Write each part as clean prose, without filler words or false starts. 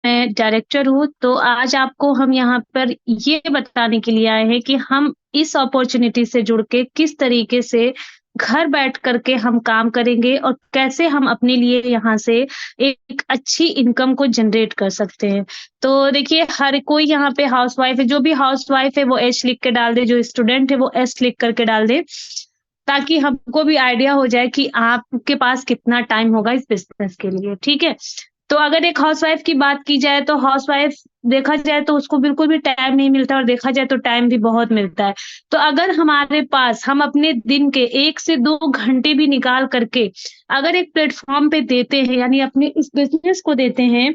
मैं डायरेक्टर हूँ, तो आज आपको हम यहाँ पर ये बताने के लिए आए हैं कि हम इस अपॉर्च्युनिटी से जुड़ के किस तरीके से घर बैठ कर के हम काम करेंगे और कैसे हम अपने लिए यहाँ से एक अच्छी इनकम को जनरेट कर सकते हैं। तो देखिए, हर कोई यहाँ पे हाउसवाइफ है, जो भी हाउसवाइफ है वो एच लिख के डाल दे, जो स्टूडेंट है वो एस लिख करके डाल दे, ताकि हमको भी आइडिया हो जाए कि आपके पास कितना टाइम होगा इस बिज़नेस के लिए, ठीक है? तो अगर एक हाउसवाइफ की बात की जाए तो हाउसवाइफ देखा जाए तो उसको बिल्कुल भी टाइम नहीं मिलता और देखा जाए तो टाइम भी बहुत मिलता है। तो अगर हमारे पास हम अपने दिन के 1 से 2 घंटे भी निकाल करके अगर एक प्लेटफ़ॉर्म पे देते हैं, यानी अपने इस बिज़नेस को देते हैं,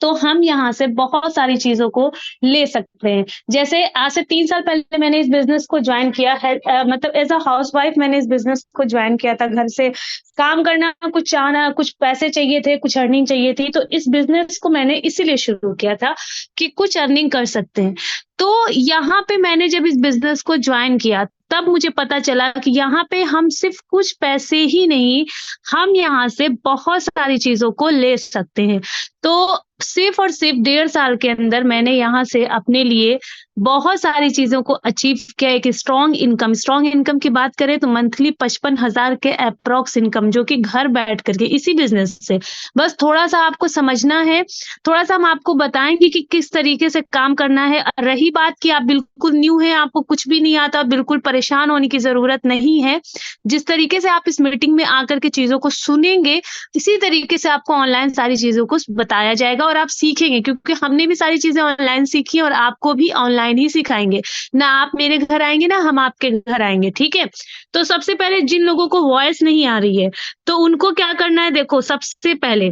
तो हम यहाँ से बहुत सारी चीज़ों को ले सकते हैं। जैसे आज से 3 साल पहले मैंने इस बिज़नेस को जॉइन किया है, मतलब एज़ अ हाउसवाइफ़ मैंने इस बिज़नेस को जॉइन किया था। घर से काम करना, कुछ चाहना, कुछ पैसे चाहिए थे, कुछ अर्निंग चाहिए थी, तो इस बिज़नेस को मैंने इसीलिए शुरू किया था कि कुछ अर्निंग कर सकते हैं। तो यहाँ पे मैंने जब इस बिज़नेस को जॉइन किया, तब मुझे पता चला कि यहाँ पे हम सिर्फ़ कुछ पैसे ही नहीं, हम यहाँ से बहुत सारी चीज़ों को ले सकते हैं। तो सिर्फ़ और सिर्फ़ 1.5 साल के अंदर मैंने यहाँ से अपने लिए बहुत सारी चीज़ों को अचीव किया। एक स्ट्रॉन्ग इनकम की बात करें तो मंथली 55,000 के एप्रॉक्स इनकम, जो कि घर बैठ कर के इसी बिज़नेस से। बस थोड़ा-सा आपको समझना है, थोड़ा-सा हम आपको बताएँगे कि किस तरीके से काम करना है। रही बात कि आप बिल्कुल न्यू हैं, आपको कुछ भी नहीं आता, बिल्कुल परेशान होने की ज़रूरत नहीं है। जिस तरीके से आप इस मीटिंग में आकर के चीज़ों को सुनेंगे, इसी तरीके से आपको ऑनलाइन सारी चीज़ों को बताया जाएगा और आप सीखेंगे, क्योंकि हमने भी सारी चीज़ें ऑनलाइन सीखी हैं और आपको भी ऑनलाइन ही सिखाएँगे। ना आप मेरे घर आएँगे, ना हम आपके घर आएँगे, ठीक है? तो सबसे पहले जिन लोगों को वॉइस नहीं आ रही है, तो उनको क्या करना है, देखो सबसे पहले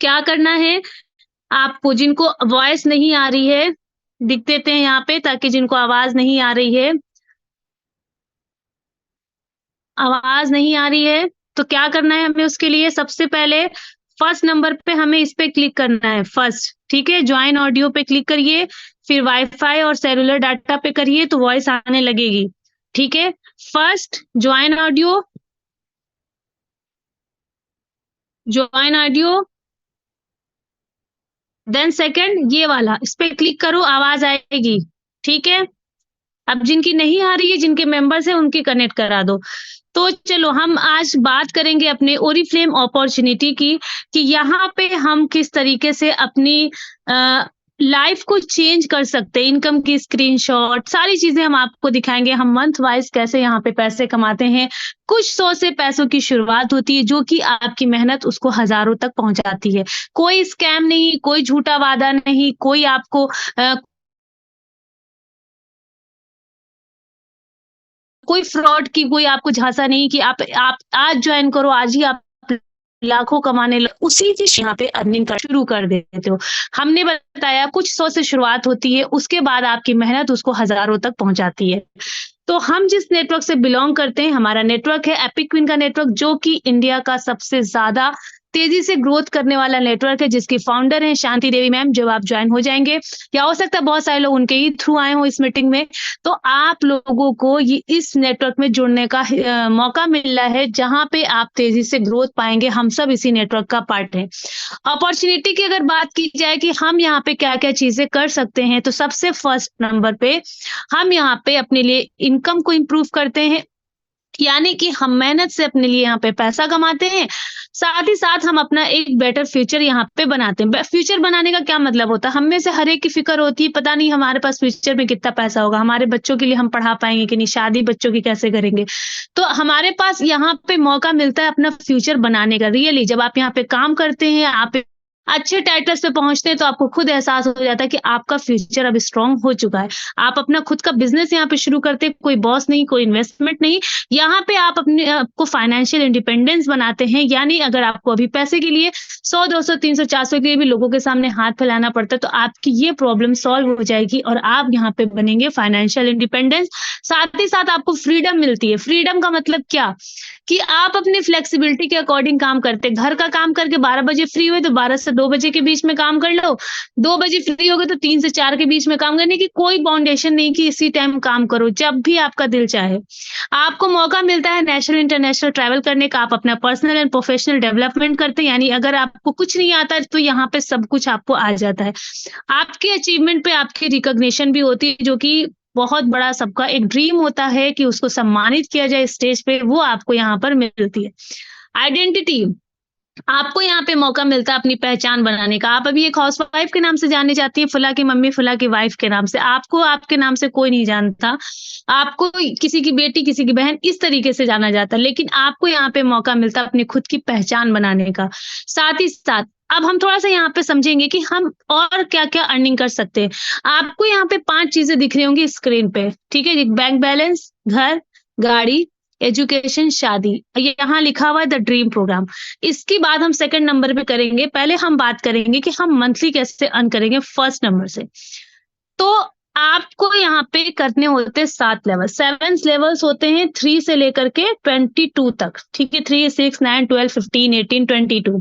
क्या करना है, आपको जिनको वॉइस नहीं आ रही है, लिख देते हैं यहाँ पे, ताकि जिनको आवाज़ नहीं आ रही है, आवाज़ नहीं आ रही है, तो क्या करना है हमें उसके लिए, सबसे पहले फर्स्ट नंबर पे हमें इस पे क्लिक करना है, फर्स्ट, ठीक है? जॉइन ऑडियो पे क्लिक करिए, फिर वाई-फाई और सेलुलर डाटा पे करिए तो वॉइस आने लगेगी, ठीक है? First join audio, then second ये वाला, इस पे क्लिक करो, आवाज़ आएगी, ठीक है? अब जिनकी नहीं आ रही है, जिनके मेंबर्स हैं, उनकी कनेक्ट करा दो। तो चलो हम आज बात करेंगे अपने ओरिफ्लेम अपॉर्च्युनिटी की, कि यहाँ पे हम किस तरीके से अपनी अ, लाइफ को चेंज कर सकते हैं। इनकम की स्क्रीनशॉट, सारी चीज़ें हम आपको दिखाएँगे। हम मंथ वाइज़ कैसे यहाँ पे पैसे कमाते हैं। कुछ 100 से पैसों की शुरुआत होती है, जो कि आपकी मेहनत उसको हज़ारों तक पहुँचाती है। कोई स्कैम नहीं, कोई झूठा वादा नहीं, कोई आपको कोई फ्रॉड की कोई आपको झांसा नहीं कि आप आज जॉइन करो, आज ही आप लाखों कमाने उसी से यहाँ पे अर्निंग कर शुरू कर देते हो। हमने बताया कुछ 100 से शुरुआत होती है, उसके बाद आपकी मेहनत उसको हज़ारों तक पहुँचाती है। तो हम जिस नेटवर्क से बिलॉन्ग करते हैं, हमारा नेटवर्क है एपिक क्वीन का नेटवर्क, जो कि इंडिया का सबसे ज़्यादा तेज़ी से ग्रोथ करने वाला नेटवर्क है, जिसकी फाउंडर हैं शांति देवी मैम, जब आप जॉइन हो जाएँगे, या हो सकता है बहुत सारे लोग उनके ही थ्रू आए हों इस मीटिंग में। तो आप लोगों को ये इस नेटवर्क में जुड़ने का मौका मिल रहा है, जहाँ पे आप तेज़ी से ग्रोथ पाएँगे। हम सब इसी नेटवर्क का पार्ट हैं। अपॉर्च्युनिटी की अगर बात की जाए कि हम यहाँ पे क्या-क्या चीज़ें कर सकते हैं, तो सबसे फर्स्ट नंबर पे हम यहाँ पे अपने लिए इनकम को इम्प्रूव करते हैं। यानी कि हम मेहनत से अपने लिए यहाँ पे पैसा कमाते हैं, साथ ही साथ हम अपना एक बेटर फ्यूचर यहाँ पे बनाते हैं। फ्यूचर बनाने का क्या मतलब होता है? हम में से हर एक की फ़िक्र होती है, पता नहीं हमारे पास फ्यूचर में कितना पैसा होगा, हमारे बच्चों के लिए हम पढ़ा पाएँगे कि नहीं, शादी बच्चों की कैसे करेंगे। तो हमारे पास यहाँ पे मौका मिलता है अपना फ्यूचर बनाने का। रियली जब आप यहाँ पे काम करते हैं, आप अच्छे टाइटल्स पे पहुँचते हैं, तो आपको खुद एहसास हो जाता है कि आपका फ्यूचर अब स्ट्रॉन्ग हो चुका है। आप अपना खुद का बिज़नेस यहाँ पे शुरू करते हैं, कोई बॉस नहीं, कोई इन्वेस्टमेंट नहीं। यहाँ पे आप अपने आपको फाइनेंशियल इंडिपेंडेंस बनाते हैं, यानी अगर आपको अभी पैसे के लिए 100, 200, 300, 400 के लिए भी लोगों के सामने हाथ फैलाना पड़ता है, तो आपकी ये प्रॉब्लम सॉल्व हो जाएगी और आप यहाँ पे बनेंगे फाइनेंशियल इंडिपेंडेंस। साथ ही साथ आपको फ्रीडम मिलती है। फ्रीडम का मतलब क्या? कि आप अपनी फ्लेक्सिबिलिटी के अकॉर्डिंग काम करते हैं। घर का काम करके 12 बजे फ्री हुए तो 12 से 2 बजे के बीच में काम कर लो, 2 बजे फ्री हो गए तो 3 से 4 के बीच में काम करने की कोई बाउंडेशन नहीं कि इसी टाइम काम करो, जब भी आपका दिल चाहे। आपको मौका मिलता है नेशनल इंटरनेशनल ट्रैवल करने का, आप अपना पर्सनल एंड प्रोफेशनल डेवलपमेंट करते हैं, यानी अगर आपको कुछ नहीं आता तो यहाँ पे सब कुछ आपको आ जाता है। आपके अचीवमेंट पे आपकी रिकॉग्निशन भी होती है, जो कि बहुत बड़ा सबका एक ड्रीम होता है कि उसको सम्मानित किया जाए स्टेज पे, वो आपको यहाँ पर मिलती है। आइडेंटिटी, आपको यहाँ पे मौका मिलता है अपनी पहचान बनाने का। आप अभी एक हाउसवाइफ के नाम से जानी जाती है, फुला की मम्मी, फुला की वाइफ के नाम से। आपको आपके नाम से कोई नहीं जानता। आपको किसी की बेटी, किसी की बहन इस तरीके से जाना जाता है, लेकिन आपको यहाँ पे मौका मिलता है अपनी खुद की पहचान बनाने का। साथ ही साथ अब हम थोड़ा-सा यहाँ पे समझेंगे कि हम और क्या-क्या अर्निंग कर सकते हैं। आपको यहाँ पे 5 चीज़ें दिख रही होंगी स्क्रीन पे, ठीक है? बैंक बैलेंस, घर, गाड़ी, एजुकेशन, शादी। यहाँ लिखा हुआ है द ड्रीम प्रोग्राम। इसकी बात हम सेकंड नंबर पे करेंगे। पहले हम बात करेंगे कि हम मंथली कैसे अर्न करेंगे फर्स्ट नंबर से। तो आपको यहाँ पे करने होते हैं 7 लेवल, 7 लेवल्स होते हैं 3 से लेकर के 22 तक, ठीक है? 3, 6, 9, 12, 15, 18, 22।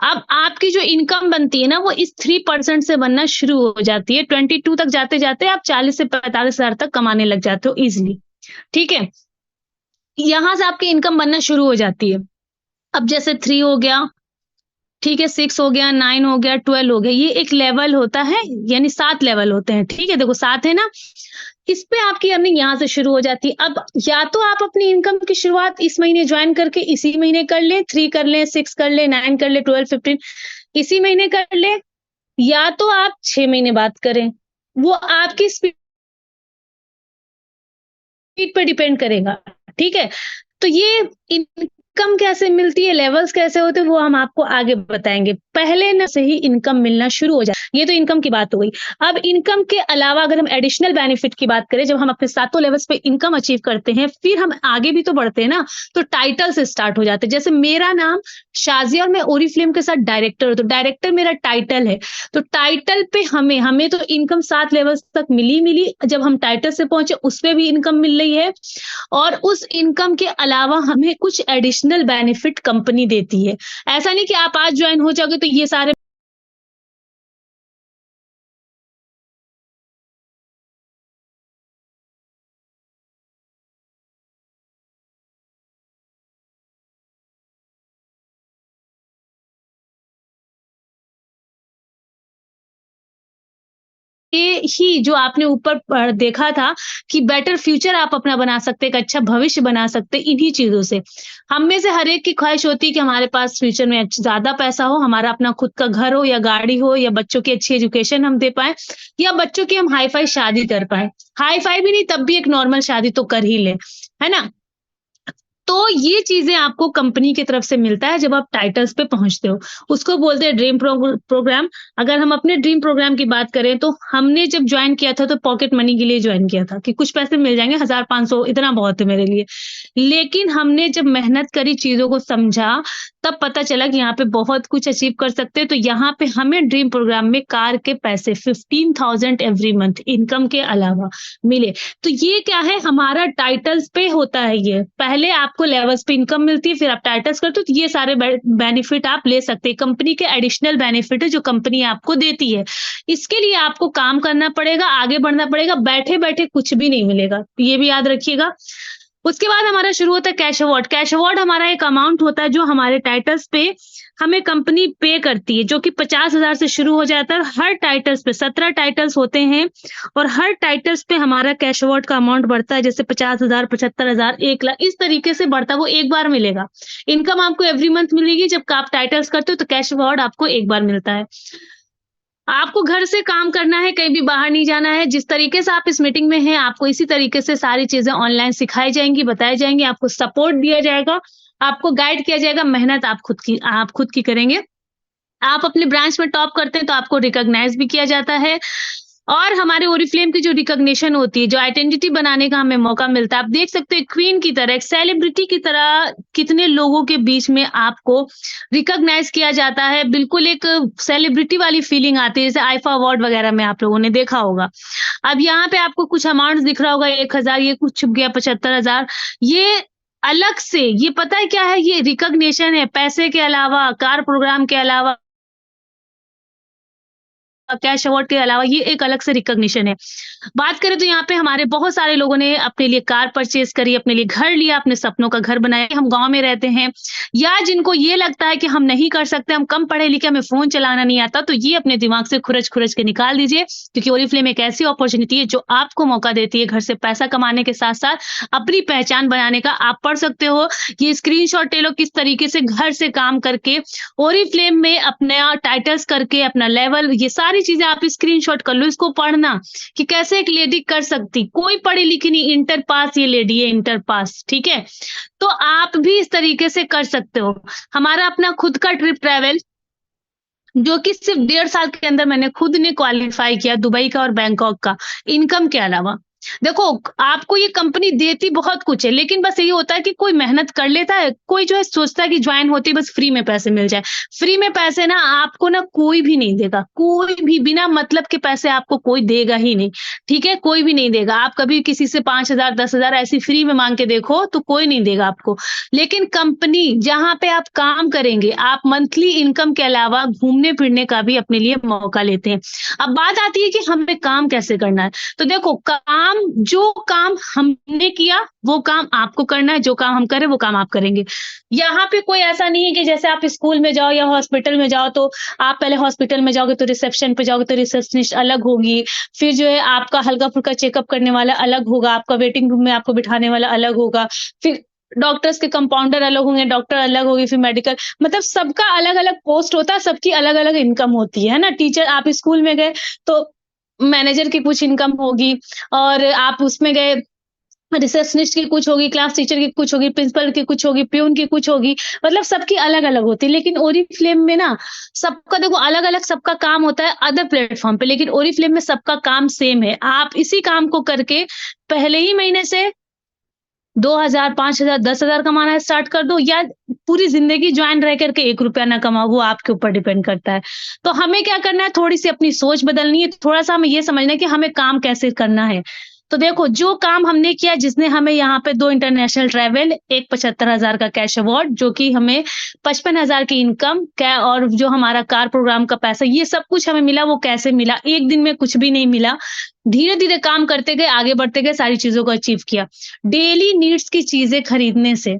अब आपकी जो इनकम बनती है ना, वो इस 3% से बनना शुरू हो जाती है। 22 तक जाते-जाते आप 40 से 45 हज़ार तक कमाने लग जाते हो ईज़िली, ठीक है? यहाँ से आपकी इनकम बनना शुरू हो जाती है। अब जैसे 3 हो गया, ठीक है, 6 हो गया, 9 हो गया, 12 हो गया, ये एक लेवल होता है, यानी 7 लेवल होते हैं, ठीक है? देखो 7 है ना, इस पे आपकी अर्निंग यहाँ से शुरू हो जाती है। अब या तो आप अपनी इनकम की शुरुआत इस महीने जॉइन करके इसी महीने कर लें, 3 कर लें, 6 कर लें, 9 कर लें, 12, 15 इसी महीने कर लें, या तो आप 6 महीने बाद करें। वो आपकी स्पीड पे डिपेंड करेगा, ठीक है? तो ये इनकम कैसे मिलती है, लेवल्स कैसे होते हैं, वो हम आपको आगे बताएँगे। पहले न से ही इनकम मिलना शुरू हो जाए, ये तो इनकम की बात हो गई। अब इनकम के अलावा अगर हम एडिशनल बेनिफिट की बात करें, जब हम अपने सातों लेवल्स पे इनकम अचीव करते हैं, फिर हम आगे भी तो बढ़ते हैं ना, तो टाइटल से स्टार्ट हो जाते हैं। जैसे मेरा नाम शाज़िया और मैं ओरिफ्लेम के साथ डायरेक्टर हूँ, तो डायरेक्टर मेरा टाइटल है। तो टाइटल पे हमें तो इनकम 7 लेवल्स तक मिली, जब हम टाइटल से पहुँचे उस पे भी इनकम मिल रही है, और उस इनकम के अलावा हमें कुछ एडिशनल बेनिफिट कंपनी देती है। ऐसा नहीं कि आप आज जॉइन हो जाओगे तो ये सारे ये ही जो आपने ऊपर देखा था कि बेटर फ्यूचर आप अपना बना सकते हैं, एक अच्छा भविष्य बना सकते हैं इन्हीं चीज़ों से। हम में से हर एक की ख्वाहिश होती है कि हमारे पास फ्यूचर में ज़्यादा पैसा हो, हमारा अपना खुद का घर हो या गाड़ी हो, या बच्चों की अच्छी एजुकेशन हम दे पाएँ, या बच्चों की हम हाई-फाई शादी कर पाएँ। हाई-फाई भी नहीं, तब भी एक नॉर्मल शादी तो कर ही लें, है ना? तो ये चीज़ें आपको कंपनी की तरफ से मिलता है जब आप टाइटल्स पे पहुँचते हो। उसको बोलते हैं ड्रीम प्रोग्राम। अगर हम अपने ड्रीम प्रोग्राम की बात करें तो हमने जब जॉइन किया था तो पॉकेट मनी के लिए जॉइन किया था कि कुछ पैसे मिल जाएँगे, 1000-500 इतना बहुत है मेरे लिए। लेकिन हमने जब मेहनत करी, चीज़ों को समझा, तब पता चला कि यहाँ पे बहुत कुछ अचीव कर सकते हैं। तो यहाँ पे हमें ड्रीम प्रोग्राम में कार के पैसे 15,000 एवरी मंथ इनकम के अलावा मिले। तो ये क्या है, हमारा टाइटल्स पे होता है ये। पहले आपको लेवल्स पे इनकम मिलती है, फिर आप टाइटल्स करते हो, तो ये सारे बेनिफिट आप ले सकते हैं। कंपनी के एडिशनल बेनिफिट है जो कंपनी आपको देती है। इसके लिए आपको काम करना पड़ेगा, आगे बढ़ना पड़ेगा, बैठे-बैठे कुछ भी नहीं मिलेगा। ये भी याद रखिएगा। उसके बाद हमारा शुरू होता है कैश अवार्ड। कैश अवार्ड हमारा एक अमाउंट होता है जो हमारे टाइटल्स पे हमें कंपनी पे करती है, जो कि 50,000 से शुरू हो जाता है। हर टाइटल्स पे 17 टाइटल्स होते हैं और हर टाइटल्स पे हमारा कैश अवार्ड का अमाउंट बढ़ता है, जैसे 50,000, 75,000, 1 लाख इस तरीके से बढ़ता है। वो एक बार मिलेगा। इनकम आपको एवरी मंथ मिलेगी। जब आप टाइटल्स करते हो तो कैश अवार्ड आपको एक बार मिलता है। आपको घर से काम करना है, कहीं भी बाहर नहीं जाना है। जिस तरीके से आप इस मीटिंग में हैं, आपको इसी तरीके से सारी चीज़ें ऑनलाइन सिखाई जाएँगी, बताई जाएँगी, आपको सपोर्ट दिया जाएगा, आपको गाइड किया जाएगा, मेहनत आप खुद की करेंगे। आप अपने ब्रांच में टॉप करते हैं तो आपको रिकॉग्नाइज़ भी किया जाता है, और हमारे ओरिफ्लेम की जो रिकॉग्निशन होती है, जो आइडेंटिटी बनाने का हमें मौका मिलता है। आप देख सकते हैं क्वीन की तरह, एक सेलिब्रिटी की तरह कितने लोगों के बीच में आपको रिकॉग्नाइज़ किया जाता है। बिल्कुल एक सेलिब्रिटी वाली फीलिंग आती है, जैसे आईफा अवार्ड वगैरह में आप लोगों ने देखा होगा। अब यहाँ पे आपको कुछ अमाउंट्स दिख रहा होगा, 1,000, ये कुछ छुप गया 75,000। ये अलग से, ये पता है क्या है? ये रिकॉग्निशन है, पैसे के अलावा, कार प्रोग्राम के अलावा, कैश अवार्ड के अलावा ये एक अलग से रिकॉग्निशन है। बात करें तो यहाँ पे हमारे बहुत सारे लोगों ने अपने लिए कार परचेज़ करी, अपने लिए घर लिया, अपने सपनों का घर बनाया। हम गाँव में रहते हैं या जिनको ये लगता है कि हम नहीं कर सकते, हम कम पढ़े-लिखे, हमें फ़ोन चलाना नहीं आता, तो ये अपने दिमाग से खुरच-खुरच के निकाल दीजिए, क्योंकि ओरिफ्लेम एक ऐसी अपॉर्च्युनिटी है जो आपको मौका देती है घर से पैसा कमाने के साथ-साथ अपनी पहचान बनाने का। आप पढ़ सकते हो, ये स्क्रीनशॉट ले लो किस तरीके से घर से काम करके ओरिफ्लेम में अपना टाइटल्स करके, अपना लेवल, ये सारी चीज़ें आप स्क्रीनशॉट कर लो, इसको पढ़ना कि कैसे एक लेडी कर सकती। कोई पढ़ी-लिखी नहीं, इंटर पास ये लेडी है, इंटर पास, ठीक है? तो आप भी इस तरीके से कर सकते हो। हमारा अपना खुद का ट्रिप ट्रैवल, जो कि सिर्फ़ 1.5 साल के अंदर मैंने खुद ने क्वालीफ़ाई किया, दुबई का और बैंकॉक का, इनकम के अलावा। देखो, आपको ये कंपनी देती बहुत कुछ है, लेकिन बस यही होता है कि कोई मेहनत कर लेता है, कोई जो है सोचता है कि जॉइन होते ही बस फ्री में पैसे मिल जाए। फ्री में पैसे ना आपको ना कोई भी नहीं देगा, कोई भी बिना मतलब के पैसे आपको कोई देगा ही नहीं, ठीक है? कोई भी नहीं देगा। आप कभी किसी से 5,000 10,000 ऐसे फ्री में माँग के देखो, तो कोई नहीं देगा आपको। लेकिन कंपनी जहाँ पे आप काम करेंगे, आप मंथली इनकम के अलावा घूमने-फिरने का भी अपने लिए मौका लेते हैं। अब बात आती है कि हमें काम कैसे करना है? तो देखो, जो काम हमने किया, वो काम आपको करना है, जो काम हम करें, वो काम आप करेंगे। यहाँ पे कोई ऐसा नहीं है कि जैसे आप स्कूल में जाओ या हॉस्पिटल में जाओ, तो आप पहले हॉस्पिटल में जाओगे तो रिसेप्शन पे जाओगे तो रिसेप्शनिस्ट अलग होगी, फिर जो है आपका हल्का-फुल्का चेकअप करने वाला अलग होगा, आपका वेटिंग रूम में आपको बिठाने वाला अलग होगा, फिर डॉक्टर्स के कंपाउंडर अलग होंगे, डॉक्टर अलग होगी, फिर मेडिकल, मतलब सबका अलग-अलग पोस्ट होता है, सबकी अलग-अलग इनकम होती है ना? टीचर, आप स्कूल में गए, तो मैनेजर की कुछ इनकम होगी, और आप उसमें गए, रिसेप्शनिस्ट की कुछ होगी, क्लास टीचर की कुछ होगी, प्रिंसिपल की कुछ होगी, प्यून की कुछ होगी, मतलब सबकी अलग-अलग होती है। लेकिन ओरिफ्लेम में ना सबका देखो अलग-अलग सबका काम होता है अदर प्लेटफ़ॉर्म पे, लेकिन ओरिफ्लेम में सबका काम सेम है। आप इसी काम को करके पहले ही महीने से 2,000, 5,000, 10,000 कमाना स्टार्ट कर दो, या पूरी ज़िंदगी जॉइन रह कर के ₹1 ना कमाओ, वो आपके ऊपर डिपेंड करता है। तो हमें क्या करना है, थोड़ी-सी अपनी सोच बदलनी है, थोड़ा-सा हमें ये समझना है कि हमें काम कैसे करना है। तो देखो, जो काम हमने किया, जिसने हमें यहाँ पे 2 इंटरनेशनल ट्रैवल, एक 75,000 का कैश अवार्ड, जो कि हमें 55,000 की इनकम कै, और जो हमारा कार प्रोग्राम का पैसा, ये सब कुछ हमें मिला, वो कैसे मिला? एक दिन में कुछ भी नहीं मिला। धीरे-धीरे काम करते गए, आगे बढ़ते गए, सारी चीज़ों को अचीव किया। डेली नीड्स की चीज़ें खरीदने से,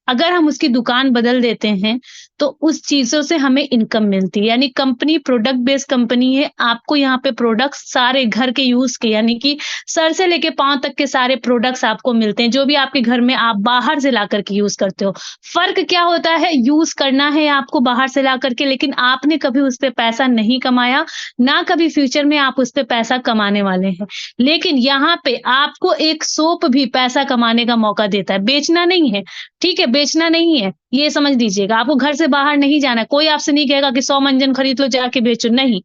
अगर हम उसकी दुकान बदल देते हैं, तो उस चीज़ों से हमें इनकम मिलती है। यानी कंपनी प्रोडक्ट बेस्ड कंपनी है। आपको यहाँ पे प्रोडक्ट्स सारे घर के यूज़ के, यानी कि सर से लेके पाँव तक के सारे प्रोडक्ट्स आपको मिलते हैं, जो भी आपके घर में आप बाहर से ला कर के यूज़ करते हो। फ़र्क क्या होता है, यूज़ करना है आपको बाहर से ला कर के, लेकिन आपने कभी उस पे पैसा नहीं कमाया, ना कभी फ्यूचर में आप उस पे पैसा कमाने वाले हैं। लेकिन यहाँ पे आपको एक सोप भी पैसा कमाने का मौका देता है, बेचना नहीं है, ठीक है? बेचना नहीं है, ये समझ लीजिएगा। आपको घर से बाहर नहीं जाना है, कोई आपसे नहीं कहेगा कि 100 मंजन खरीद लो, जाके बेचो, नहीं।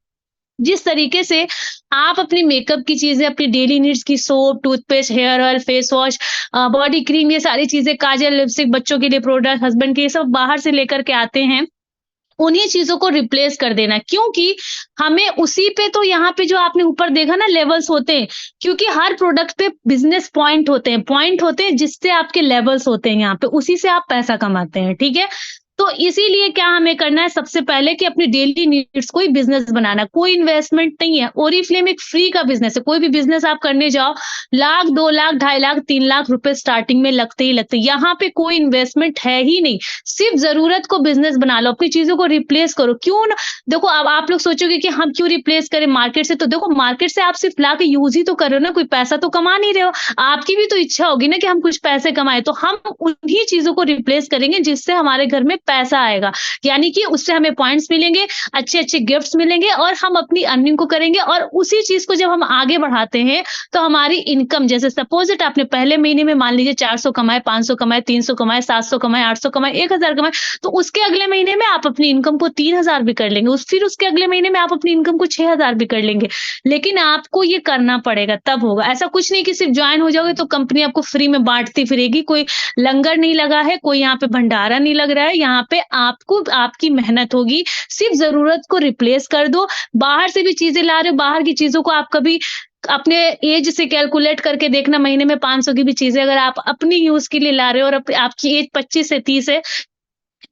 जिस तरीके से आप अपनी मेकअप की चीज़ें, अपनी डेली नीड्स की soap, toothpaste, hair oil, face wash, body cream, ये सारी चीज़ें, काजल, लिपस्टिक, बच्चों के लिए प्रोडक्ट, हस्बैंड के, ये सब बाहर से लेकर के आते हैं, उन्हीं चीज़ों को रिप्लेस कर देना है। क्योंकि हमें उसी पे, तो यहाँ पे जो आपने ऊपर देखा ना लेवल्स होते हैं, क्योंकि हर प्रोडक्ट पे बिज़नेस पॉइंट होते हैं जिससे आपके लेवल्स होते हैं यहाँ पे, उसी से आप पैसा कमाते हैं, ठीक है? तो इसीलिए क्या हमें करना है, सबसे पहले कि अपनी डेली नीड्स को ही बिज़नेस बनाना है, कोई इन्वेस्टमेंट नहीं है। ओरिफ्लेम एक फ्री का बिज़नेस है, कोई भी बिज़नेस आप करने जाओ, लाख, 2 लाख, 2.5 लाख, 3 लाख रुपए स्टार्टिंग में लगते ही लगते हैं। यहाँ पे कोई इन्वेस्टमेंट है ही नहीं, सिर्फ ज़रूरत को बिज़नेस बना लो, अपनी चीज़ों को रिप्लेस करो। क्यों ना, देखो अब आप लोग सोचोगे कि हम क्यों रिप्लेस करें मार्केट से, तो देखो मार्केट से आप सिर्फ ला के यूज़ ही तो कर रहे हो ना, कोई पैसा तो कमा नहीं रहे हो। आपकी भी तो इच्छा होगी ना कि हम कुछ पैसे कमाएँ, तो हम उन्हीं चीज़ों को रिप्लेस करेंगे जिससे हमारे घर में पैसा आएगा। यानी कि उससे हमें पॉइंट्स मिलेंगे, अच्छे-अच्छे गिफ्ट्स मिलेंगे, और हम अपनी अर्निंग को करेंगे, और उसी चीज़ को जब हम आगे बढ़ाते हैं, तो हमारी इनकम, जैसे सपोज़ इट आपने पहले महीने में मान लीजिए 400 कमाए, 500 कमाए, 300 कमाए, 700 कमाए, 800 कमाए, 1000 कमाए, तो उसके अगले महीने में आप अपनी इनकम को 3000 भी कर लेंगे। फिर उसके अगले महीने में आप अपनी इनकम को 6000 भी कर लेंगे। लेकिन आपको ये करना पड़ेगा, तब होगा। ऐसा कुछ नहीं कि सिर्फ जॉइन हो जाओगे तो कंपनी आपको फ्री में बाँटती फिरेगी, कोई लंगर नहीं लगा है, कोई यहाँ पे भंडारा नहीं लग रहा है, यहाँ पे आपको आपकी मेहनत होगी, सिर्फ ज़रूरत को रिप्लेस कर दो। बाहर से भी चीज़ें ला रहे हो, बाहर की चीज़ों को आप कभी अपने एज से कैलकुलेट करके देखना, महीने में 500 की भी चीज़ें अगर आप अपनी यूज़ के लिए ला रहे हो और आपकी एज 25 से 30 है,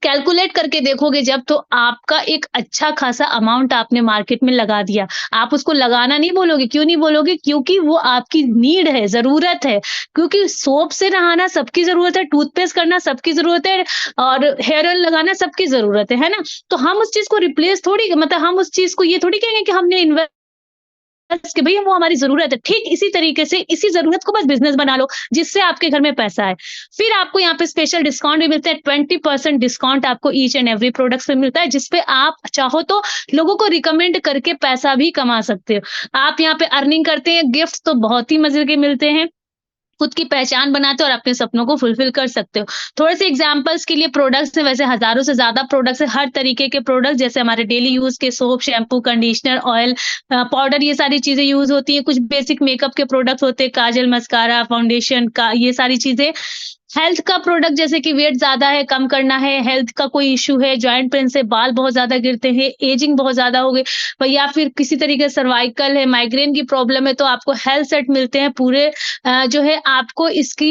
कैलकुलेट करके देखोगे जब, तो आपका एक अच्छा खासा अमाउंट आपने मार्केट में लगा दिया। आप उसको लगाना नहीं बोलोगे, क्यों नहीं बोलोगे? क्योंकि वो आपकी नीड है, ज़रूरत है। क्योंकि सोप से नहाना सबकी ज़रूरत है, टूथपेस्ट करना सबकी ज़रूरत है और हेयर ऑयल लगाना सबकी ज़रूरत है ना? तो हम उस चीज़ को रिप्लेस थोड़ी, मतलब हम उस चीज़ को ये थोड़ी कहेंगे कि हमने बस कि भैया वो हमारी ज़रूरत है। ठीक इसी तरीके से इसी ज़रूरत को बस बिज़नेस बना लो, जिससे आपके घर में पैसा आए। फिर आपको यहाँ पे स्पेशल डिस्काउंट भी मिलता है, 20% डिस्काउंट आपको ईच एंड एवरी प्रोडक्ट्स पे मिलता है, जिस पे आप चाहो तो लोगों को रिकमेंड करके पैसा भी कमा सकते हो। आप यहाँ पे अर्निंग करते हैं, गिफ्ट्स तो बहुत ही मज़े के मिलते हैं। खुद की पहचान बनाते हो और अपने सपनों को फुलफिल कर सकते हो। थोड़े से एग्जांपल्स के लिए प्रोडक्ट्स हैं, वैसे हज़ारों से ज़्यादा प्रोडक्ट्स हैं, हर तरीके के प्रोडक्ट जैसे हमारे डेली यूज़ के soap, shampoo, conditioner, oil, powder, ये सारी चीज़ें यूज़ होती हैं। कुछ बेसिक मेकअप के प्रोडक्ट्स होते हैं, काजल, मस्कारा, फाउंडेशन का, ये सारी चीज़ें। हेल्थ का प्रोडक्ट जैसे कि वेट ज़्यादा है, कम करना है, हेल्थ का कोई इश्यू है, जॉइंट पेन से बाल बहुत ज़्यादा गिरते हैं, एजिंग बहुत ज़्यादा हो गई या फिर किसी तरीके से सर्वाइकल है, माइग्रेन की प्रॉब्लम है, तो आपको हेल्थ सेट मिलते हैं पूरे। जो है आपको इसकी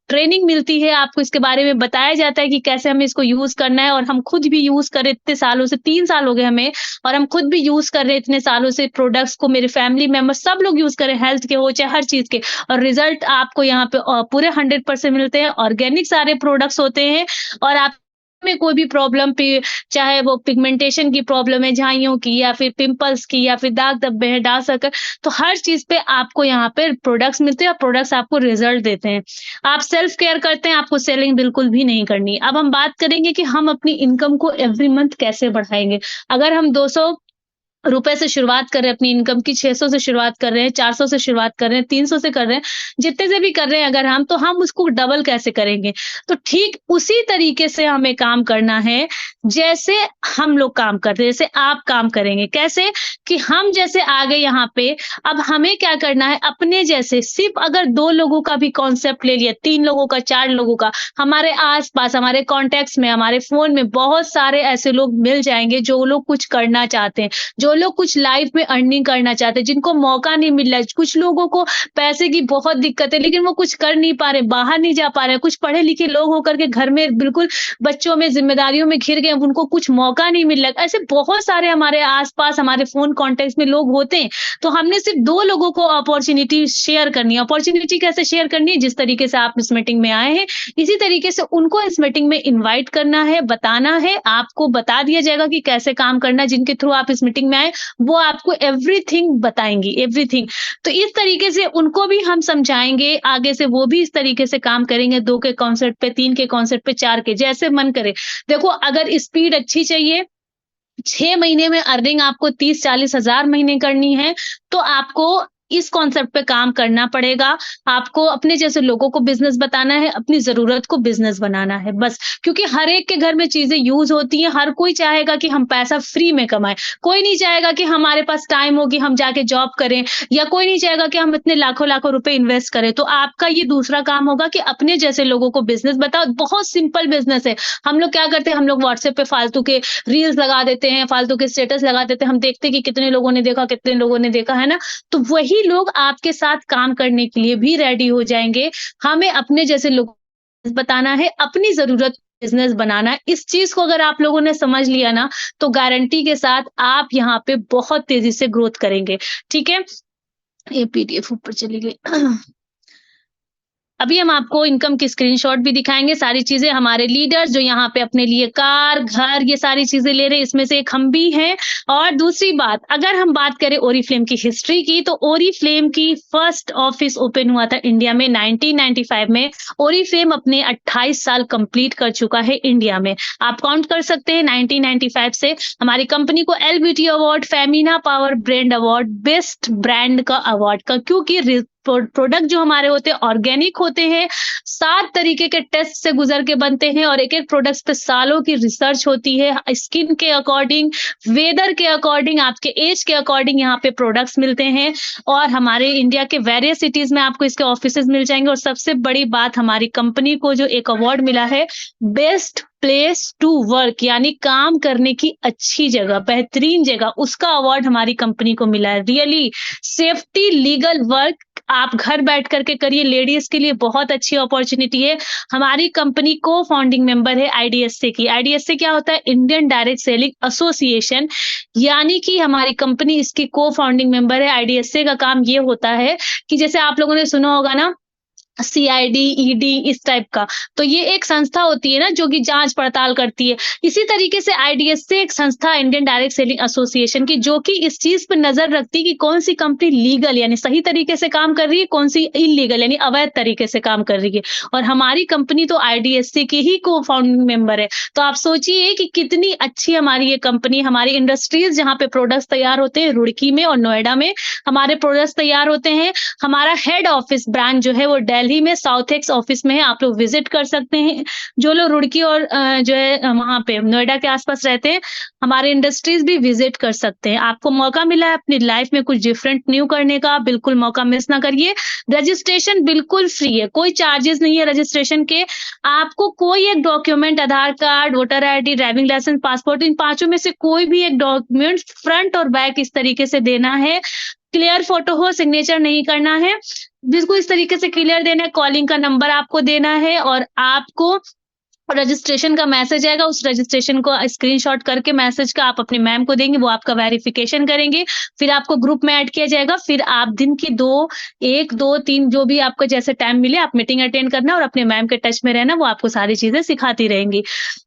ट्रेनिंग मिलती है, आपको इसके बारे में बताया जाता है कि कैसे हमें इसको यूज़ करना है और हम खुद भी यूज़ कर रहे इतने सालों से, 3 साल हो गए हमें और हम खुद भी यूज़ कर रहे हैं इतने सालों से प्रोडक्ट्स को, मेरे फैमिली मेंबर्स सब लोग यूज़ कर रहे हैं, हेल्थ के हो चाहे हर चीज़ के, और रिज़ल्ट आपको यहाँ पे पूरे 100% मिलते हैं। ऑर्गेनिक सारे प्रोडक्ट्स होते हैं और आप में कोई भी प्रॉब्लम पे, चाहे वो पिगमेंटेशन की प्रॉब्लम है, झाइयों की या फिर पिंपल्स की या फिर दाग धब्बे हैं, डार्क सर्कल, तो हर चीज़ पे आपको यहाँ पे प्रोडक्ट्स मिलते हैं और प्रोडक्ट्स आपको रिज़ल्ट देते हैं। आप सेल्फ केयर करते हैं, आपको सेलिंग बिल्कुल भी नहीं करनी। अब हम बात करेंगे कि हम अपनी इनकम को एवरी मंथ कैसे बढ़ाएँगे। अगर हम 200 रुपए से शुरुआत कर रहे हैं अपनी इनकम की, 600 से शुरुआत कर रहे हैं, 400 से शुरुआत कर रहे हैं, 300 से कर रहे हैं, जितने से भी कर रहे हैं अगर हम, तो हम उसको डबल कैसे करेंगे? तो ठीक उसी तरीके से हमें काम करना है, जैसे हम लोग काम करते हैं, जैसे आप काम करेंगे। कैसे? कि हम जैसे आ गए यहाँ पे, अब हमें क्या करना है, अपने जैसे सिर्फ़ अगर 2 लोगों का भी कॉन्सेप्ट ले लिया, 3 लोगों का, 4 लोगों का, हमारे आस-पास, हमारे कॉन्टैक्ट्स में, हमारे फ़ोन में बहुत सारे ऐसे लोग मिल जाएँगे, जो लोग कुछ करना चाहते हैं। जो लोग कुछ लाइफ में अर्निंग करना चाहते हैं, जिनको मौका नहीं मिल रहा है, कुछ लोगों को पैसे की बहुत दिक्कत है, लेकिन वो कुछ कर नहीं पा रहे, बाहर नहीं जा पा रहे, कुछ पढ़े-लिखे लोग होकर के घर में बिल्कुल बच्चों में, ज़िम्मेदारियों में घिर गए, उनको कुछ मौका नहीं मिल रहा है। ऐसे बहुत सारे हमारे आस-पास, हमारे फ़ोन कॉन्टैक्ट्स में लोग होते हैं, तो हमने सिर्फ़ 2 लोगों को अपॉर्च्युनिटी शेयर करनी है। अपॉर्च्युनिटी कैसे शेयर करनी है? जिस तरीके से आप इस मीटिंग में आए हैं, इसी तरीके से उनको इस मीटिंग में इनवाइट करना है, बताना है, आपको बता दिया जाएगा कि कैसे काम करना है, जिनके थ्रू आप इस मीटिंग में आए, वो आपको एवरीथिंग बताएँगी, एवरीथिंग। तो इस तरीके से उनको भी हम समझाएँगे, आगे से वो भी इस तरीके से काम करेंगे, 2 के कॉन्सेप्ट पे, 3 के कॉन्सेप्ट पे, 4 के, जैसे मन करे। देखो अगर स्पीड अच्छी चाहिए, 6 महीने में अर्निंग आपको 30-40 हज़ार महीने करनी है, तो आपको इस कॉन्सेप्ट पे काम करना पड़ेगा। आपको अपने जैसे लोगों को बिज़नेस बताना है, अपनी ज़रूरत को बिज़नेस बनाना है, बस। क्योंकि हर एक के घर में चीज़ें यूज़ होती हैं, हर कोई चाहेगा कि हम पैसा फ्री में कमाएँ। कोई नहीं चाहेगा कि हमारे पास टाइम हो कि हम जाके जॉब करें, या कोई नहीं चाहेगा कि हम इतने लाखों-लाखों रुपए इन्वेस्ट करें। तो आपका ये दूसरा काम होगा कि अपने जैसे लोगों को बिज़नेस बताओ। बहुत सिंपल बिज़नेस है। हम लोग क्या करते हैं, हम लोग व्हाट्सएप पे फालतू के रील्स लगा देते हैं, फालतू के स्टेटस लगा देते हैं। हम देखते हैं कि कितने लोगों ने देखा, कितने लोगों ने देखा, है ना? तो वही लोग आपके साथ काम करने के लिए भी रेडी हो जाएँगे। हमें अपने जैसे लोग बताना है, अपनी ज़रूरत बिज़नेस बनाना है। इस चीज़ को अगर आप लोगों ने समझ लिया ना, तो गारंटी के साथ आप यहाँ पे बहुत तेज़ी से ग्रोथ करेंगे। ठीक है? ये पीडीएफ ऊपर चली गई। अभी हम आपको इनकम की स्क्रीनशॉट भी दिखाएँगे, सारी चीज़ें हमारे लीडर्स जो यहाँ पे अपने लिए कार, घर, ये सारी चीज़ें ले रहे हैं, इसमें से एक हम भी हैं। और दूसरी बात, अगर हम बात करें ओरीफ्लेम की हिस्ट्री की, तो ओरीफ्लेम की फर्स्ट ऑफिस ओपन हुआ था इंडिया में 1995 में। ओरीफ्लेम अपने 28 साल कंप्लीट कर चुका है इंडिया में। आप काउंट कर सकते हैं 1995 से हमारी कंपनी को L beauty award, Femina power brand award, best brand का अवार्ड का, क्योंकि प्रोडक्ट जो हमारे होते हैं ऑर्गेनिक होते हैं, 7 तरीके के टेस्ट से गुजर के बनते हैं और एक-एक प्रोडक्ट्स पे सालों की रिसर्च होती है। स्किन के अकॉर्डिंग, वेदर के अकॉर्डिंग, आपके एज के अकॉर्डिंग यहाँ पे प्रोडक्ट्स मिलते हैं और हमारे इंडिया के वेरियस सिटीज़ में आपको इसके ऑफिसेज़ मिल जाएँगे। और सबसे बड़ी बात, हमारी कंपनी को जो एक अवार्ड मिला है, बेस्ट प्लेस टू वर्क यानी काम करने की अच्छी जगह, बेहतरीन जगह, उसका अवार्ड हमारी कंपनी को मिला है। रियली सेफ्टी लीगल वर्क आप घर बैठ करके करिए, लेडीज के लिए बहुत अच्छी अपॉर्चुनिटी है। हमारी कंपनी को फाउंडिंग मेंबर है आईडीएसए की। आईडीएसए क्या होता है? इंडियन डायरेक्ट सेलिंग एसोसिएशन, यानी कि हमारी कंपनी इसकी को फाउंडिंग मेंबर है। आईडीएसए का काम ये होता है कि जैसे आप लोगों ने सुना होगा ना, सीआईडी, ईडी, इस टाइप का, तो ये एक संस्था होती है ना जो कि जांच पड़ताल करती है। इसी तरीके से आईडीएसए एक संस्था इंडियन डायरेक्ट सेलिंग एसोसिएशन की, जो कि इस चीज पर नजर रखती है कि कौन सी कंपनी लीगल यानी सही तरीके से काम कर रही है, कौन सी इलीगल यानी अवैध तरीके से काम कर रही है। और हमारी कंपनी तो आईडीएसए की ही को फाउंडिंग मेंबर है। तो आप सोचिए कि कितनी अच्छी हमारी ये कंपनी, हमारी इंडस्ट्रीज जहाँ पे प्रोडक्ट्स तैयार होते हैं, रुड़की में और नोएडा में हमारे प्रोडक्ट्स तैयार होते हैं। हमारा हेड ऑफिस ब्रांच जो है वो दिल्ली में साउथ एक्स ऑफिस में है, आप लोग विजिट कर सकते हैं। जो लोग रुड़की और जो है वहां पे नोएडा के आसपास रहते हैं, हमारे इंडस्ट्रीज भी विजिट कर सकते हैं। आपको मौका मिला है अपनी लाइफ में कुछ डिफरेंट न्यू करने का, बिल्कुल मौका मिस ना करिए। रजिस्ट्रेशन बिल्कुल फ्री है, कोई चार्जेस नहीं है रजिस्ट्रेशन के। आपको कोई एक document, Aadhaar card, voter ID, driving licence, passport, इन पांचों में से कोई भी एक डॉक्यूमेंट फ्रंट और बैक इस तरीके से देना है। क्लियर फोटो हो, सिग्नेचर नहीं करना है, बिल्कुल इस तरीके से क्लियर देना है। कॉलिंग का नंबर आपको देना है और आपको रजिस्ट्रेशन का मैसेज आएगा, उस रजिस्ट्रेशन को स्क्रीनशॉट करके मैसेज का आप अपने मैम को देंगे, वो आपका वेरिफिकेशन करेंगे, फिर आपको ग्रुप में ऐड किया जाएगा। फिर आप दिन की 1, 2, 3 जो भी आपको जैसे टाइम मिले आप मीटिंग अटेंड करना और अपने मैम के टच में रहना, वो आपको सारी चीजें सिखाती रहेंगी।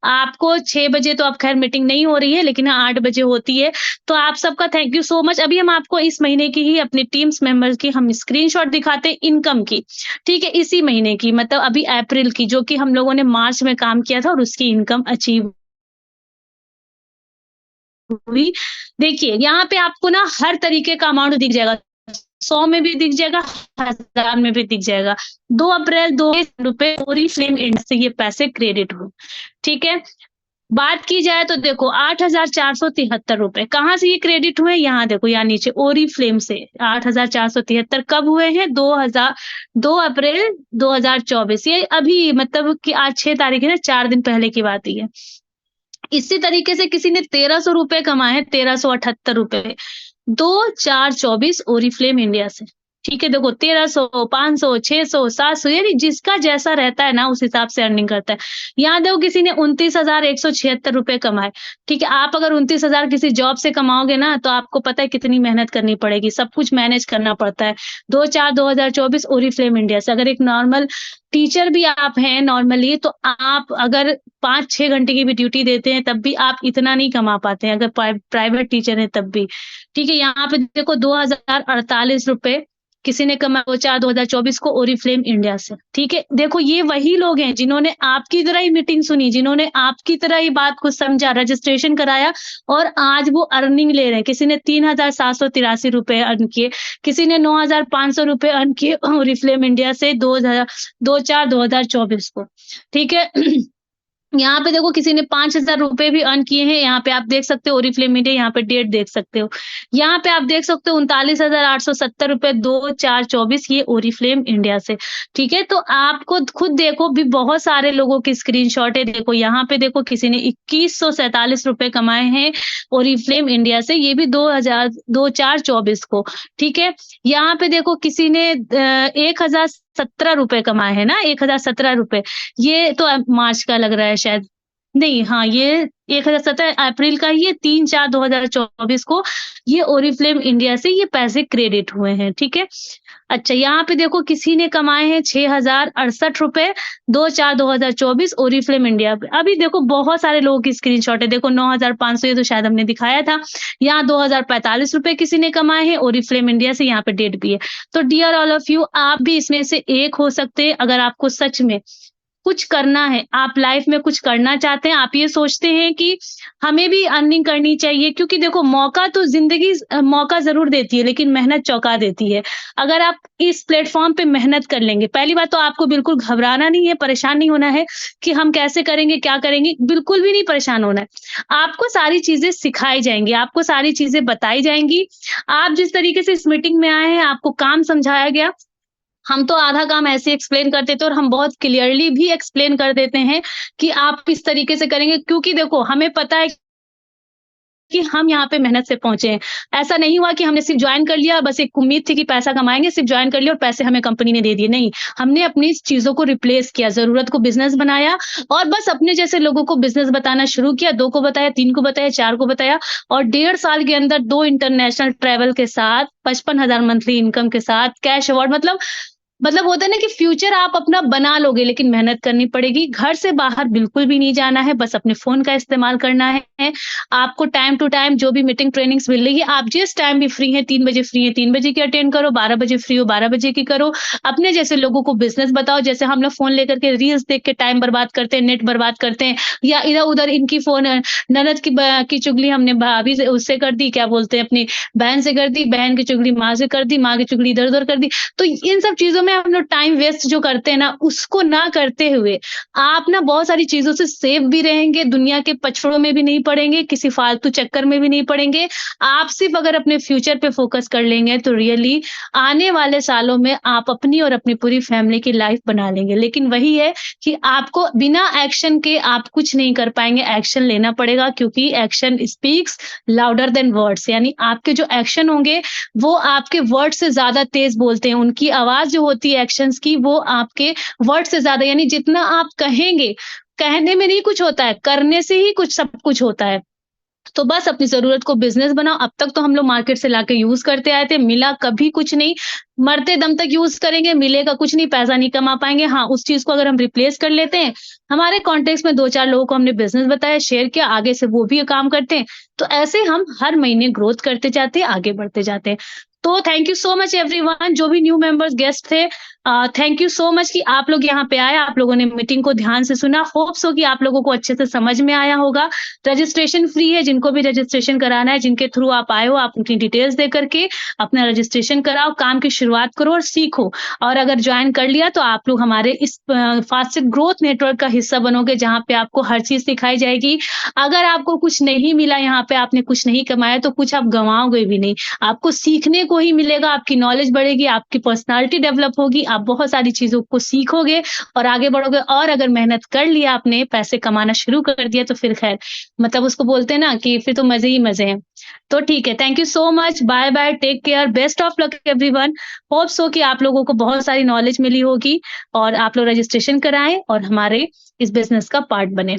आपको 6 बजे तो अब खैर मीटिंग नहीं हो रही है, लेकिन 8 बजे होती है। तो आप सबका थैंक यू सो मच। अभी हम आपको इस महीने की ही अपनी टीम्स मेंबर्स की हम स्क्रीनशॉट दिखाते हैं इनकम की, ठीक है, इसी महीने की, मतलब अभी अप्रैल की, जो कि हम लोगों ने मार्च में काम किया था और उसकी इनकम अचीव हुई। देखिए यहाँ पे आपको ना हर तरीके का अमाउंट दिख जाएगा, 100 में भी दिख जाएगा, 1000 में भी दिख जाएगा। 2 अप्रैल 2 रुपए ओरिफ्लेम इंडिया से ये पैसे क्रेडिट हुए, ठीक है। बात की जाए तो देखो 8,473 रुपए कहाँ से ये क्रेडिट हुए, यहाँ देखो, यहाँ नीचे ओरिफ्लेम से 8,473 कब हुए हैं? 2 अप्रैल 2024, ये अभी मतलब कि आज 6 तारीख है ना, 4 दिन पहले की बात ही है। इसी तरीके से किसी ने 1,300 रुपए कमाए हैं, 1,378 रुपए 2/4/24 ओरिफ्लेम इंडिया से, ठीक है। देखो 1,300, 500, 600, 700, यानी जिसका जैसा रहता है ना उस हिसाब से अर्निंग करता है। यहाँ देखो किसी ने 29,176 रुपए कमाए, ठीक है। आप अगर 29,000 किसी जॉब से कमाओगे ना, तो आपको पता है कितनी मेहनत करनी पड़ेगी, सब कुछ मैनेज करना पड़ता है। 2/4/2024 ओरिफ्लेम इंडिया से। अगर एक नॉर्मल टीचर भी आप हैं नॉर्मली, तो आप अगर 5-6 घंटे की भी ड्यूटी देते हैं तब भी आप इतना नहीं कमा पाते हैं, अगर प्राइवेट टीचर है तब भी, ठीक है। यहाँ पे देखो 2,048 रुपए किसी ने कमाया 2/4/2024 को ओरिफ्लेम इंडिया से, ठीक है। देखो ये वही लोग हैं जिन्होंने आपकी तरह ही मीटिंग सुनी, जिन्होंने आपकी तरह ही बात को समझा, रजिस्ट्रेशन कराया और आज वो अर्निंग ले रहे हैं। किसी ने 3,783 रुपए अर्न किए, किसी ने 9,500 रुपए अर्न किए ओरिफ्लेम इंडिया से 2/4/2024 को, ठीक है। यहाँ पे देखो किसी ने 5,000 रुपए भी अर्न किए हैं, यहाँ पे आप देख सकते हो ओरिफ्लेम इंडिया, यहाँ पे डेट देख सकते हो। यहाँ पे आप देख सकते हो 39,870 रुपए 2/4/24 ये ओरिफ्लेम इंडिया से, ठीक है। तो आपको खुद देखो भी बहुत सारे लोगों की स्क्रीनशॉट है। देखो यहाँ पे देखो किसी ने 2,147 रुपए कमाए हैं ओरिफ्लेम इंडिया से, ये भी 2/4/24 को, ठीक है। यहाँ पे देखो किसी ने 1,017 रुपए कमाए हैं ना, 1,017 रुपए, ये तो मार्च का लग रहा है शायद, नहीं, हाँ ये 1,017 अप्रैल का ही है, 3/4/2024 को ये ओरिफ्लेम इंडिया से ये पैसे क्रेडिट हुए हैं, ठीक है। अच्छा यहाँ पे देखो किसी ने कमाए हैं 6,068 रुपए 2/4/2024 ओरिफ्लेम इंडिया पे। अभी देखो बहुत सारे लोगों की स्क्रीनशॉट है, देखो 9,500 ये तो शायद हमने दिखाया था। यहाँ 2,045 रुपए किसी ने कमाए हैं ओरिफ्लेम इंडिया से, यहाँ पे डेट भी है। तो डियर ऑल ऑफ यू, आप भी इसमें से एक हो सकते हैं। अगर आपको सच में कुछ करना है, आप लाइफ में कुछ करना चाहते हैं, आप ये सोचते हैं कि हमें भी अर्निंग करनी चाहिए, क्योंकि देखो मौका तो जिंदगी मौका जरूर देती है, लेकिन मेहनत चौंका देती है। अगर आप इस प्लेटफॉर्म पे मेहनत कर लेंगे, पहली बात तो आपको बिल्कुल घबराना नहीं है, परेशान नहीं होना है कि हम कैसे करेंगे, क्या करेंगे, बिल्कुल भी नहीं परेशान होना है। आपको सारी चीजें सिखाई जाएंगी, आपको सारी चीजें बताई जाएंगी। आप जिस तरीके से इस मीटिंग में आए हैं, आपको काम समझाया गया, हम तो आधा काम ऐसे एक्सप्लेन कर देते हैं और हम बहुत क्लियरली भी एक्सप्लेन कर देते हैं कि आप इस तरीके से करेंगे, क्योंकि देखो हमें पता है कि हम यहाँ पे मेहनत से पहुँचे हैं। ऐसा नहीं हुआ कि हमने सिर्फ़ जॉइन कर लिया, बस एक उम्मीद थी कि पैसा कमाएँगे, सिर्फ़ जॉइन कर लिया और पैसे हमें कंपनी ने दे दिए, नहीं। हमने अपनी चीज़ों को रिप्लेस किया, ज़रूरत को बिज़नेस बनाया और बस अपने जैसे लोगों को बिज़नेस बताना शुरू किया, 2 को बताया, 3 को बताया, 4 को बताया और 1.5 साल के अंदर 2 इंटरनेशनल ट्रैवल के साथ, 55,000 मंथली इनकम के साथ, कैश अवार्ड, मतलब होता है ना कि फ्यूचर आप अपना बना लोगे, लेकिन मेहनत करनी पड़ेगी। घर से बाहर बिल्कुल भी नहीं जाना है, बस अपने फ़ोन का इस्तेमाल करना है। आपको टाइम टू टाइम जो भी मीटिंग ट्रेनिंग्स मिल रही है, आप जिस टाइम भी फ्री हैं, 3 बजे फ्री हैं, 3 बजे की अटेंड करो, 12 बजे फ्री हो, 12 बजे की करो। अपने जैसे लोगों को बिज़नेस बताओ, जैसे हम लोग फ़ोन लेकर के रील्स देख के टाइम बर्बाद करते हैं, नेट बर्बाद करते हैं या इधर-उधर इनकी ननद की चुगली हमने भाभी से उससे कर दी, क्या बोलते हैं अपनी बहन से कर दी, बहन की चुगली माँ से कर दी, माँ की चुगली इधर-उधर कर दी। तो इन सब चीज़ों में हम लोग टाइम वेस्ट जो करते हैं ना, उसको ना करते हुए आप ना बहुत सारी चीज़ों से सेफ भी रहेंगे, दुनिया के पचड़ों में भी नहीं पड़ेंगे, किसी फालतू चक्कर में भी नहीं पड़ेंगे। आप सिर्फ़ अगर अपने फ्यूचर पे फ़ोकस कर लेंगे तो रियली आने वाले सालों में आप अपनी और अपनी पूरी फैमिली की लाइफ़ बना लेंगे। लेकिन वही है कि आपको बिना एक्शन के आप कुछ नहीं कर पाएँगे, एक्शन लेना पड़ेगा क्योंकि action speaks louder than words, यानी आपके जो एक्शन होंगे वो आपके वर्ड से ज़्यादा तेज़ बोलते हैं। उनकी आवाज़ जो होती है एक्शंस की वो आपके वर्ड से ज़्यादा, यानी जितना आप कहेंगे, कहने में नहीं कुछ होता है, करने से ही कुछ सब कुछ होता है। तो बस अपनी ज़रूरत को बिज़नेस बनाओ। अब तक तो हम लोग मार्केट से लाके यूज़ करते आए थे, मिला कभी कुछ नहीं। मरते दम तक यूज़ करेंगे, मिलेगा कुछ नहीं, पैसा नहीं कमा पाएँगे। हाँ, उस चीज़ को अगर हम रिप्लेस कर लेते हैं, हमारे कॉन्टेक्ट्स में 2-4 लोगों को हमने बिज़नेस बताया, शेयर किया, आगे से वो भी काम करते हैं। तो ऐसे हम हर महीने ग्रोथ करते जाते हैं, आगे बढ़ते जाते हैं। तो thank you so much everyone, जो भी न्यू मेंबर्स गेस्ट थे, थैंक यू सो मच कि आप लोग यहाँ पे आए, आप लोगों ने मीटिंग को ध्यान से सुना। होप्स हो कि आप लोगों को अच्छे से समझ में आया होगा। रजिस्ट्रेशन फ्री है, जिनको भी रजिस्ट्रेशन कराना है, जिनके थ्रू आप आए हो, आप अपनी डिटेल्स दे करके अपना रजिस्ट्रेशन कराओ, काम की शुरुआत करो और सीखो। और अगर जॉइन कर लिया तो आप लोग हमारे इस फास्टेस्ट ग्रोथ नेटवर्क का हिस्सा बनोगे, जहाँ पे आपको हर चीज़ सिखाई जाएगी। अगर आपको कुछ नहीं मिला यहाँ पे, आपने कुछ नहीं कमाया, तो कुछ आप गँवाओगे भी नहीं। आपको सीखने को ही मिलेगा, आपकी नॉलेज बढ़ेगी, आपकी पर्सनैलिटी डेवलप होगी, आप बहुत सारी चीज़ों को सीखोगे और आगे बढ़ोगे। और अगर मेहनत कर लिया आपने, पैसे कमाना शुरू कर दिया, तो फिर खैर मतलब उसको बोलते हैं ना कि फिर तो मज़े ही मज़े हैं। तो ठीक है, thank you so much, bye bye, take care, best of luck everyone. Hopes so कि आप लोगों को बहुत सारी नॉलेज मिली होगी और आप लोग रजिस्ट्रेशन कराएँ और हमारे इस बिज़नेस का पार्ट बने।